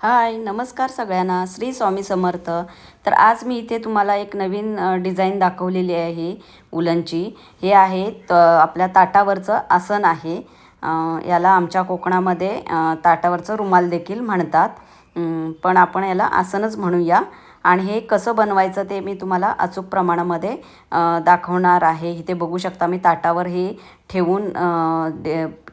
हाय, नमस्कार सगळ्यांना. श्री स्वामी समर्थ. तर आज मी इथे तुम्हाला एक नवीन डिझाईन दाखवलेली आहे उलनची. हे आहे आपल्या ताटावरचं आसन आहे. याला आमच्या कोकणामध्ये ताटावरचं रुमाल देखील म्हणतात. पण आपण याला आसनच म्हणूया. आणि हे कसं बनवायचं ते मी तुम्हाला अचूक प्रमाणामध्ये दाखवणार आहे. इथे बघू शकता मी ताटावर हे ठेवून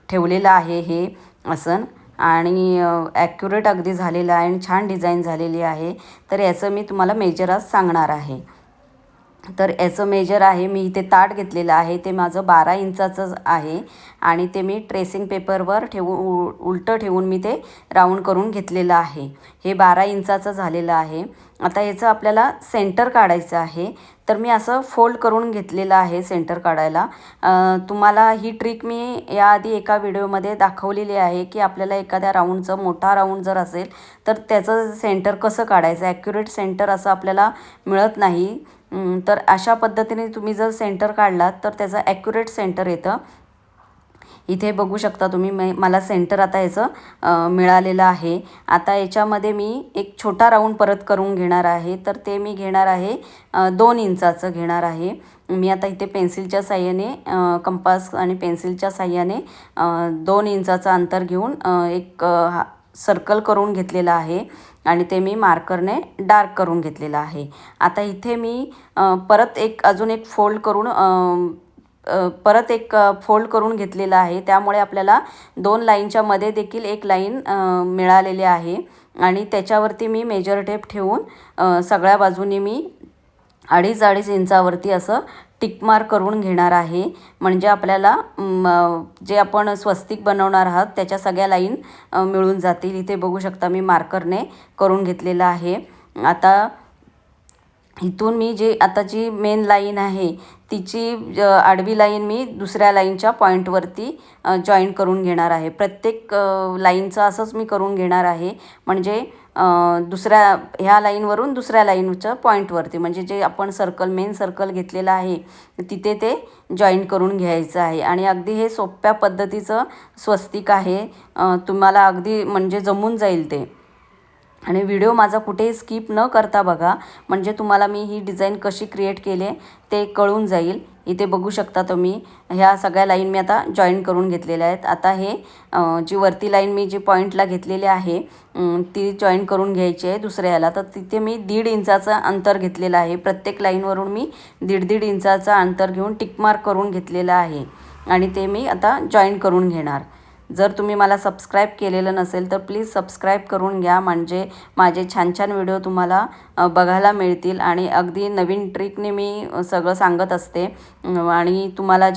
ठेवलेलं आहे हे आसन. आणि ॲक्युरेट अगदी झालेलं आहे आणि छान डिझाईन झालेली आहे. तर याचं मी तुम्हाला मेजर आज सांगणार आहे. तर याचं मेजर आहे, मी इथे ताट घेतलेलं आहे, ते माझं 12 इंचाचं आहे. आणि ते मी ट्रेसिंग पेपरवर उलटं ठेवून मी ते राऊंड करून घेतलेलं आहे. हे 12 इंचाचं झालेलं आहे. आता याचं आपल्याला सेंटर काढायचं आहे. तर मी असं फोल्ड करून घेतलेलं आहे सेंटर काढायला. तुम्हाला ही ट्रिक मी याआधी एका व्हिडिओमध्ये दाखवलेली आहे की आपल्याला एखाद्या राऊंडचं मोठा राऊंड जर असेल तर त्याचं सेंटर कसं काढायचं. ॲक्युरेट सेंटर असं आपल्याला मिळत नाही. तर अशा पद्धतीने तुम्ही जर सेंटर काढलात तर त्याचं ॲक्युरेट सेंटर येतं. इथे बघू शकता तुम्ही मला सेंटर आता याचं मिळालेलं आहे. आता याच्यामध्ये मी एक छोटा राऊंड परत करून घेणार आहे. तर ते मी घेणार आहे 2 इंचाचं घेणार आहे. मी आता इथे पेन्सिलच्या साह्याने कंपास आणि पेन्सिलच्या साह्याने 2 इंचाचं अंतर घेऊन एक सर्कल करून घेतलेलं आहे. आणि ते मी मार्करने डार्क करून घेतलेलं आहे. आता इथे मी परत अजून एक फोल्ड करून फोल्ड करून घेतलेला आहे. त्यामुळे आपल्याला 2 लाईनच्या मध्ये देखील एक लाईन मिळालेली आहे. आणि त्याच्यावरती मी मेजर टेप ठेवून सगळ्या बाजूनी मी 2.5 इंचावरती असं टिक मार्क करून घेणार आहे. म्हणजे आपल्याला जे आपण स्वस्तिक बनवणार आहात त्याच्या सगळ्या लाईन मिळून जातील. इथे बघू शकता मी मार्करने करून घेतलेलं आहे. आता इथून मी जी मेन लाईन आहे तिची आडवी लाईन मी दुसऱ्या लाईनच्या पॉईंटवरती जॉईन करून घेणार आहे. प्रत्येक लाईनचं असंच मी करून घेणार आहे. म्हणजे ह्या लाईनवरून दुसऱ्या लाईनच्या पॉईंटवरती, म्हणजे जे आपण मेन सर्कल घेतलेलं आहे तिथे ते जॉईन करून घ्यायचं आहे. आणि अगदी हे सोप्या पद्धतीचं स्वस्तिक आहे. तुम्हाला अगदी म्हणजे जमून जाईल ते. आणि व्हिडिओ माझा कुठेही स्किप न करता बघा, म्हणजे तुम्हाला मी ही डिझाईन कशी क्रिएट केली ते कळून जाईल. इथे बघू शकता तुम्ही ह्या सगळ्या लाईन मी आता जॉईन करून घेतलेल्या आहेत. आता हे जी वरती लाईन मी जी पॉईंटला घेतलेली आहे ती जॉईन करून घ्यायची आहे दुसऱ्याला. तर तिथे मी 1.5 इंचाचं अंतर घेतलेलं आहे. प्रत्येक लाईनवरून मी 1.5 इंचाचं अंतर घेऊन टिक मार्क करून घेतलेलं आहे. आणि ते मी आता जॉईन करून घेणार. जर तुम्ही मला सबस्क्राईब केलेलं नसेल तर प्लीज सबस्क्राईब करून घ्या, म्हणजे माझे छान छान व्हिडिओ तुम्हाला बघायला मिळतील. आणि अगदी नवीन ट्रिकने मी सगळं सांगत असते. आणि तुम्हाला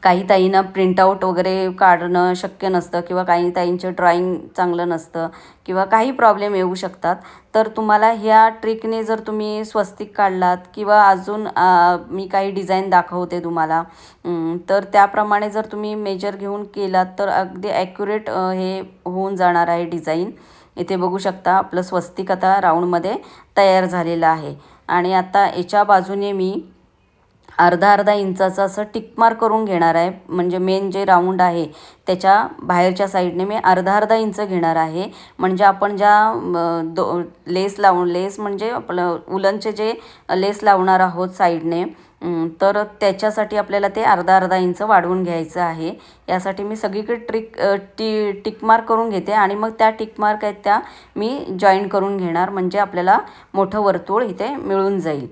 काही ताईंना प्रिंटआउट वगैरे काढणं शक्य नसतं, किंवा काही ताईंचे ड्रॉईंग चांगलं नसतं, किंवा काही प्रॉब्लेम येऊ शकतात. तर तुम्हाला ह्या ट्रिकने जर तुम्ही स्वस्तिक काढलात, किंवा अजून मी काही डिझाईन दाखवते तुम्हाला, तर त्याप्रमाणे जर तुम्ही मेजर घेऊन केलात तर अगदी ॲक्युरेट हे होऊन जाणार आहे डिझाईन. इथे बघू शकता आपलं स्वस्तिक आता राऊंडमध्ये तयार झालेलं आहे. आणि आता याच्या बाजूने मी अर्धा इंचाचं असं टिक मार्क करून घेणार आहे. म्हणजे मेन जे राऊंड आहे त्याच्या बाहेरच्या साईडने मी अर्धा इंच घेणार आहे. म्हणजे आपण लेस म्हणजे आपलं उलनचे जे लेस लावणार आहोत साईडने, तर त्याच्यासाठी आपल्याला ते अर्धा इंच वाढवून घ्यायचं आहे. यासाठी मी सगळीकडे टिक मार्क करून घेते. आणि मग त्या टिक मार्क आहेत त्या मी जॉईन करून घेणार, म्हणजे आपल्याला मोठं वर्तुळ इथे मिळून जाईल.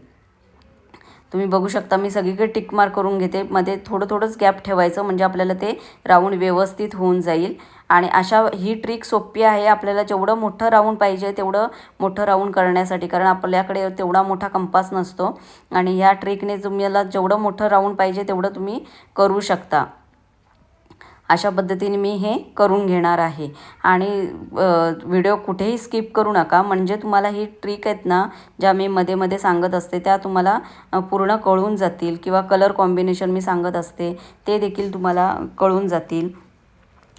तुम्ही बघू शकता मी सगळीकडे टिक मार्क करून घेते. मध्ये थोडंच गॅप ठेवायचं, म्हणजे आपल्याला ते राऊंड व्यवस्थित होऊन जाईल. आणि ही ट्रिक सोपी आहे. आपल्याला जेवढं मोठं राऊंड पाहिजे तेवढं मोठं राऊंड करण्यासाठी, कारण आपल्याकडे तेवढा मोठा कंपास नसतो. आणि ह्या ट्रिकने तुम्हाला जेवढं मोठं राऊंड पाहिजे तेवढं तुम्ही करू शकता. अशा पद्धतीने मी हे करून घेणार आहे. आणि व्हिडिओ कुठेही स्किप करू नका, म्हणजे तुम्हाला ही ट्रिक आहेत ना ज्या मी मध्ये मध्ये सांगत असते त्या तुम्हाला पूर्ण कळून जातील. किंवा कलर कॉम्बिनेशन मी सांगत असते ते देखील तुम्हाला कळून जातील.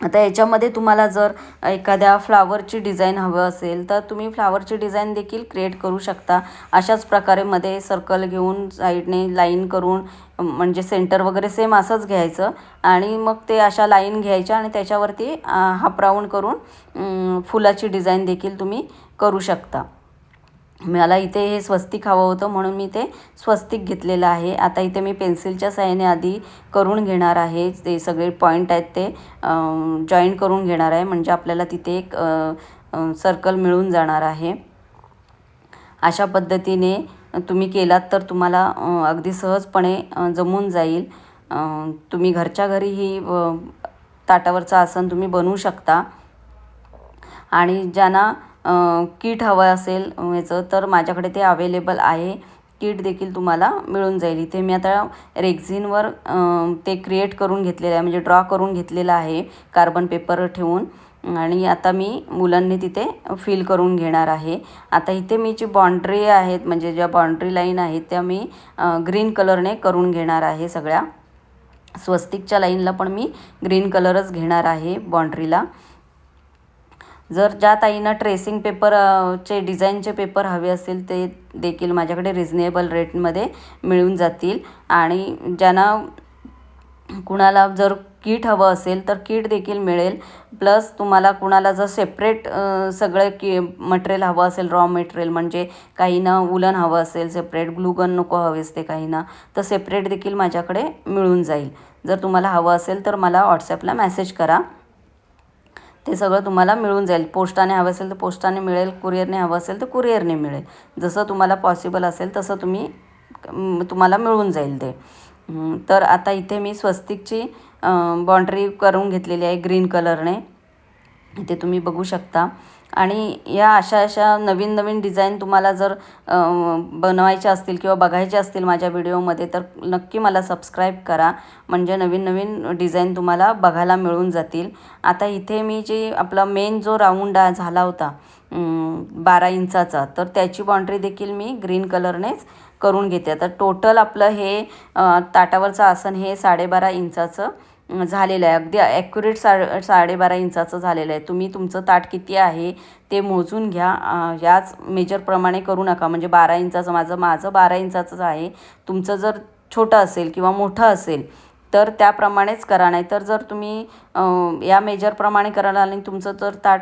आता याच्यामध्ये तुम्हाला जर एखाद्या फ्लावरची डिझाईन हवं असेल तर तुम्ही फ्लावरची डिझाईन देखील क्रिएट करू शकता. अशाच प्रकारे मध्ये सर्कल घेऊन साईडने लाईन करून म्हणजे सेंटर वगैरे सेम असंच घ्यायचं आणि मग ते अशा लाईन घ्यायच्या आणि त्याच्यावरती हाफ राऊंड करून फुलाची डिझाईन देखील तुम्ही करू शकता. मला इथे हे स्वस्तिक हवं होतं म्हणून मी ते स्वस्तिक घेतलेलं आहे. आता इथे मी पेन्सिलच्या साहाय्याने आधी करून घेणार आहे. ते सगळे पॉईंट आहेत ते जॉईंट करून घेणार आहे म्हणजे आपल्याला तिथे एक सर्कल मिळून जाणार आहे. अशा पद्धतीने तुम्ही केलात तर तुम्हाला अगदी सहजपणे जमून जाईल. तुम्ही घरच्या घरी ही ताटावरचं आसन तुम्ही बनवू शकता. आणि ज्यांना किट हवं असेल याचं तर माझ्याकडे ते अवेलेबल आहे. किट देखील तुम्हाला मिळून जाईल. इथे मी आता रेक्झिनवर ते क्रिएट करून घेतलेलं आहे म्हणजे ड्रॉ करून घेतलेलं आहे कार्बन पेपर ठेवून आणि आता मी मुलांनी तिथे फिल करून घेणार आहे. आता इथे मी जी बाउंड्री आहेत म्हणजे ज्या बाउंड्री लाईन आहेत त्या मी ग्रीन कलरने करून घेणार आहे. सगळ्या स्वस्तिकच्या लाईनला पण मी ग्रीन कलरच घेणार आहे बाउंड्रीला. जर ज्या ताईंना ट्रेसिंग पेपर चे डिझाईनचे पेपर हवे असतील ते देखील माझ्याकडे रिजनेबल रेटमध्ये मिळून जातील. आणि ज्यांना कुणाला जर किट हवं असेल तर किट देखील मिळेल. प्लस तुम्हाला कुणाला जर सेपरेट सगळं मटेरियल हवं असेल रॉ मटेरियल म्हणजे काहींना उलन हवं असेल सेपरेट ग्लूगन नको हवे असते काहींना तर सेपरेट देखील माझ्याकडे मिळून जाईल. जर तुम्हाला हवं असेल तर मला व्हॉट्सॲपला मेसेज करा. ते सगळं तुम्हाला मिळून जाईल. पोस्टाने हवं असेल तर पोस्टाने मिळेल, कुरिअरने हवं असेल तर कुरिअरने मिळेल. जसं तुम्हाला पॉसिबल असेल तसं तुम्हाला मिळून जाईल ते. तर आता इथे मी स्वस्तिकची बाउंड्री करून घेतलेली आहे ग्रीन कलरने. इथे तुम्ही बघू शकता. आणि या अशा नवीन नवीन डिझाईन तुम्हाला जर बनवायच्या असतील किंवा बघायच्या असतील माझ्या व्हिडिओमध्ये तर नक्की मला सबस्क्राईब करा म्हणजे नवीन नवीन डिझाईन तुम्हाला बघायला मिळून जातील. आता इथे मी जी आपला मेन जो राऊंड झाला होता 12 इंचाचा तर त्याची बाउंड्री देखील मी ग्रीन कलरनेच करून घेते. तर टोटल आपलं हे ताटावरचं आसन हे 12.5 इंचाचं झालेलं आहे. अगदी ॲक्युरेट 12.5 इंचाचं झालेलं आहे. तुम्ही तुमचं ताट किती आहे ते मोजून घ्या. याच मेजरप्रमाणे करू नका म्हणजे 12 इंचाचं माझं 12 इंचाचंच आहे. तुमचं जर छोटं असेल किंवा मोठं असेल तर त्याप्रमाणेच करा. नाही तर जर तुम्ही या मेजरप्रमाणे करायला आणि तुमचं जर ताट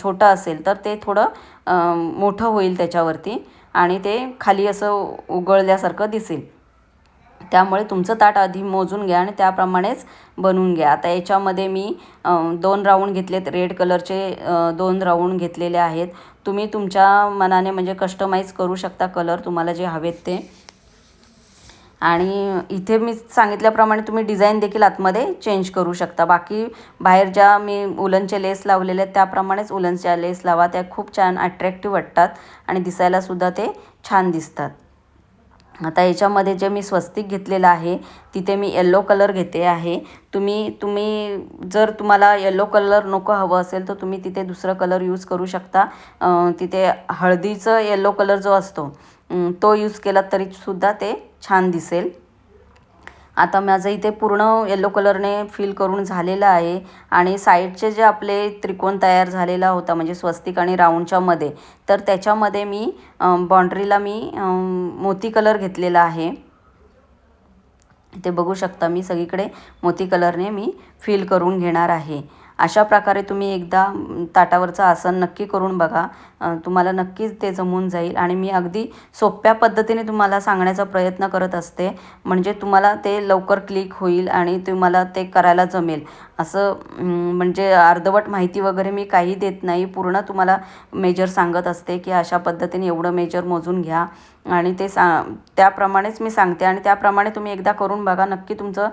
छोटं असेल तर ते थोडं मोठं होईल त्याच्यावरती आणि ते खाली असं उगळल्यासारखं दिसेल. त्यामुळे तुमचं ताट आधी मोजून घ्या आणि त्याप्रमाणेच बनवून घ्या. आता याच्यामध्ये मी 2 राऊंड घेतलेत रेड कलरचे 2 राऊंड घेतलेले आहेत. तुम्ही तुमच्या मनाने म्हणजे कस्टमाइज करू शकता कलर तुम्हाला जे हवेत ते. आणि इथे मी सांगितल्याप्रमाणे तुम्ही डिझाईन देखील आतमध्ये चेंज करू शकता. बाकी बाहेर ज्या मी उलनचे लेस लावलेले आहेत त्याप्रमाणेच उलनच्या लेस लावा. त्या खूप छान अट्रॅक्टिव्ह वाटतात आणि दिसायलासुद्धा ते छान दिसतात. आता याच्यामध्ये जे मी स्वस्तिक घेतलेलं आहे तिथे मी येल्लो कलर घेते आहे. तुम्ही जर तुम्हाला येल्लो कलर नको हवं असेल तर तुम्ही तिथे दुसरं कलर यूज करू शकता. तिथे हळदीचं येल्लो कलर जो असतो तो यूज केला तरीसुद्धा ते छान दिसेल. आता माझं इथे पूर्ण येल्लो कलरने फिल करून झालेलं आहे. आणि साईडचे जे आपले त्रिकोण तयार झालेला होता म्हणजे स्वस्तिक आणि राऊंडच्या मध्ये तर त्याच्यामध्ये मी बाउंड्रीला मी मोती कलर घेतलेला आहे. ते बघू शकता मी सगळीकडे मोती कलरने मी फिल करून घेणार आहे. अशा प्रकारे तुम्ही एकदा ताटावरचं आसन नक्की करून बघा. तुम्हाला नक्कीच ते जमून जाईल. आणि मी अगदी सोप्या पद्धतीने तुम्हाला सांगण्याचा प्रयत्न करत असते म्हणजे तुम्हाला ते लवकर क्लिक होईल आणि तुम्हाला ते करायला जमेल. असं म्हणजे अर्धवट माहिती वगैरे मी काही देत नाही. पूर्ण तुम्हाला मेजर सांगत असते की अशा पद्धतीने एवढं मेजर मोजून घ्या आणि ते त्याप्रमाणेच मी सांगते आणि त्याप्रमाणे तुम्ही एकदा करून बघा. नक्की तुमचं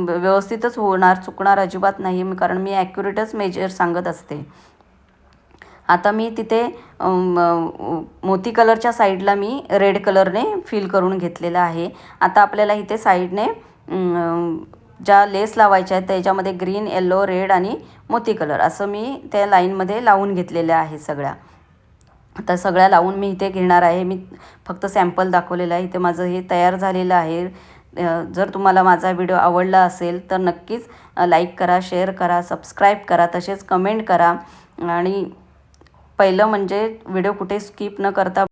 व्यवस्थितच होणार, चुकणार अजिबात नाही कारण मी ॲक्युरेटच मेजर सांगत असते. आता मी तिथे मोती कलरच्या साईडला मी रेड कलरने फिल करून घेतलेलं आहे. आता आपल्याला इथे साईडने ज्या लेस लावायच्या आहेत त्याच्यामध्ये ग्रीन, येल्लो, रेड आणि मोती कलर असं मी त्या लाईनमध्ये लावून घेतलेल्या आहे सगळ्या. आता सगळ्या लावून मी इथे घेणार आहे. मी फक्त सॅम्पल दाखवलेलं आहे. इथे माझं हे तयार झालेलं आहे जर तुम्हाला माझा व्हिडिओ आवडला असेल तर नक्कीच लाईक करा, शेअर करा, सबस्क्राईब करा, तसेच कमेंट करा. आणि पहिलं म्हणजे व्हिडिओ कुठे स्किप न करता